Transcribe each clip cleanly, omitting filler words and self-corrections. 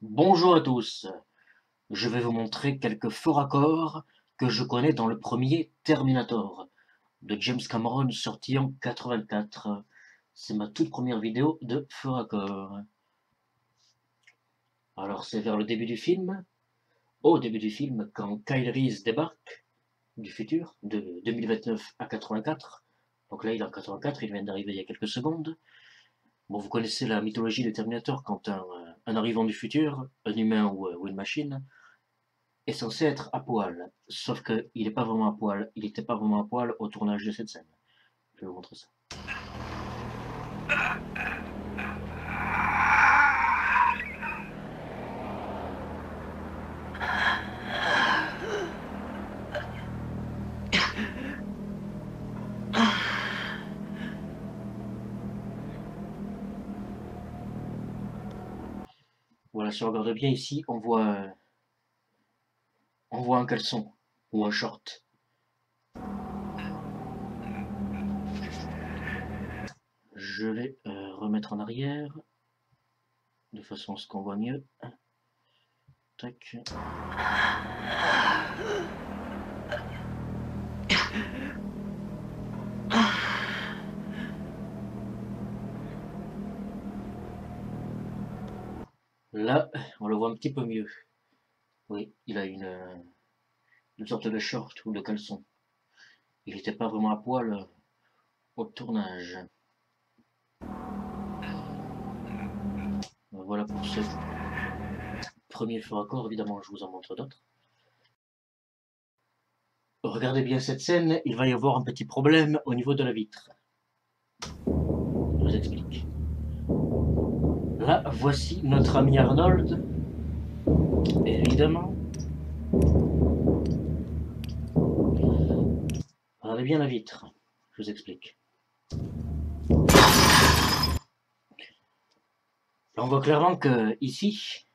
Bonjour à tous, je vais vous montrer quelques faux raccords que je connais dans le premier Terminator de James Cameron sorti en 84. C'est ma toute première vidéo de faux raccords. Alors c'est vers le début du film, au début du film, quand Kyle Reese débarque du futur, de 2029 à 84. Donc là il est en 84, il vient d'arriver il y a quelques secondes. Bon, vous connaissez la mythologie du Terminator quand un arrivant du futur, un humain ou une machine, est censé être à poil, sauf qu'il n'est pas vraiment à poil. Il n'était pas vraiment à poil au tournage de cette scène. Je vais vous montrer ça. Voilà, si on regarde bien ici, on voit un caleçon ou un short. Je vais remettre en arrière de façon à ce qu'on voit mieux. Tac. Là, on le voit un petit peu mieux. Oui, il a une sorte de short ou de caleçon. Il n'était pas vraiment à poil au tournage. Voilà pour ce premier faux raccord. Évidemment, je vous en montre d'autres. Regardez bien cette scène, il va y avoir un petit problème au niveau de la vitre. Je vous explique. Là, voici notre ami Arnold, évidemment. Regardez bien la vitre, je vous explique. Là, on voit clairement que ici,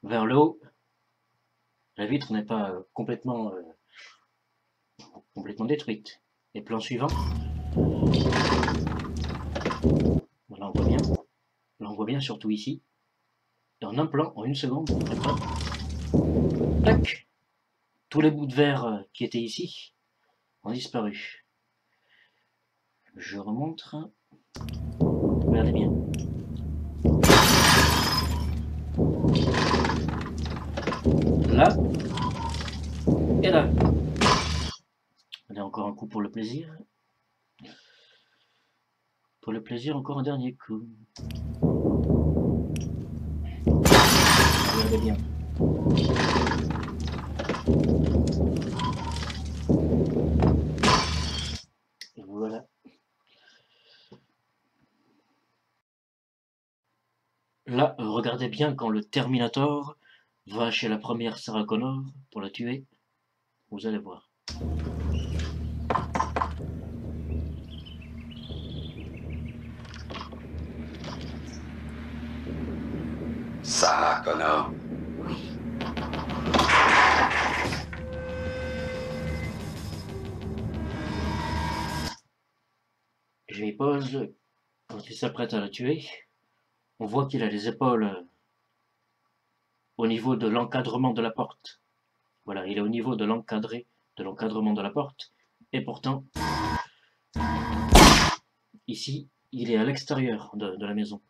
vers le haut, la vitre n'est pas complètement détruite. Et plan suivant, voilà, on voit bien. Là, on voit bien, surtout ici. Et en un plan, en une seconde, tac, tous les bouts de verre qui étaient ici ont disparu. Je remonte. Regardez bien. Là et là. Allez, encore un coup pour le plaisir. Pour le plaisir, encore un dernier coup. Regardez bien. Et voilà. Là, regardez bien quand le Terminator va chez la première Sarah Connor pour la tuer. Vous allez voir. Sarah Connor. Je lui pose. Quand il s'apprête à la tuer, on voit qu'il a les épaules au niveau de l'encadrement de la porte. Voilà, il est au niveau de l'encadrement de la porte. Et pourtant, ici, il est à l'extérieur de la maison.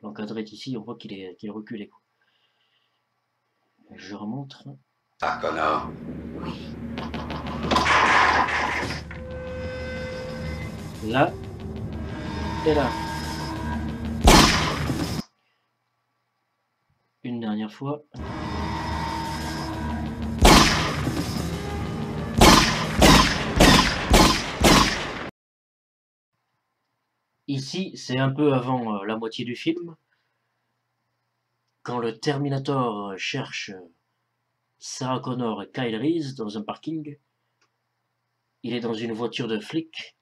L'encadré est ici, on voit qu'il est reculé. Je remonte. Sarah Connor. Là et là. Une dernière fois. Ici, c'est un peu avant la moitié du film. Quand le Terminator cherche Sarah Connor et Kyle Reese dans un parking, il est dans une voiture de flic.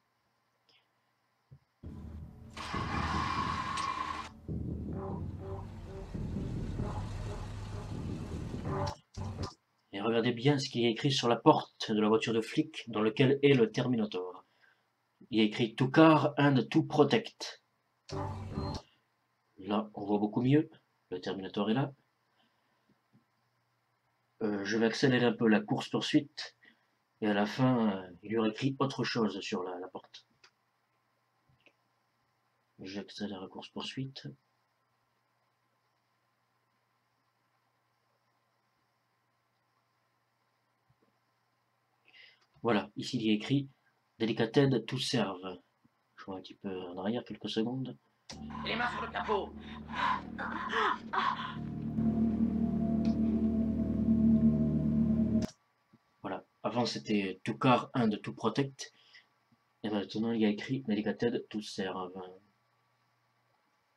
Et regardez bien ce qu'il y a écrit sur la porte de la voiture de flic dans laquelle est le Terminator. Il y a écrit To car and to protect. Là, on voit beaucoup mieux. Le Terminator est là. Je vais accélérer un peu la course-poursuite. Et à la fin, il y aurait écrit autre chose sur la porte. J'accélère la course-poursuite. Voilà, ici il y a écrit Delicated to serve. Je vois un petit peu en arrière, quelques secondes. Les mains sur le capot. Voilà, avant c'était To car and to protect. Et maintenant il y a écrit Delicated to serve.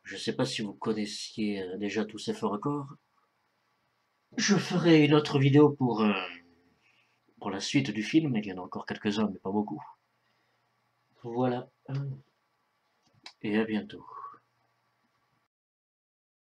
Je ne sais pas si vous connaissiez déjà tous ces faux records. Je ferai une autre vidéo pour la suite du film. Il y en a encore quelques-uns, mais pas beaucoup. Voilà. Et à bientôt.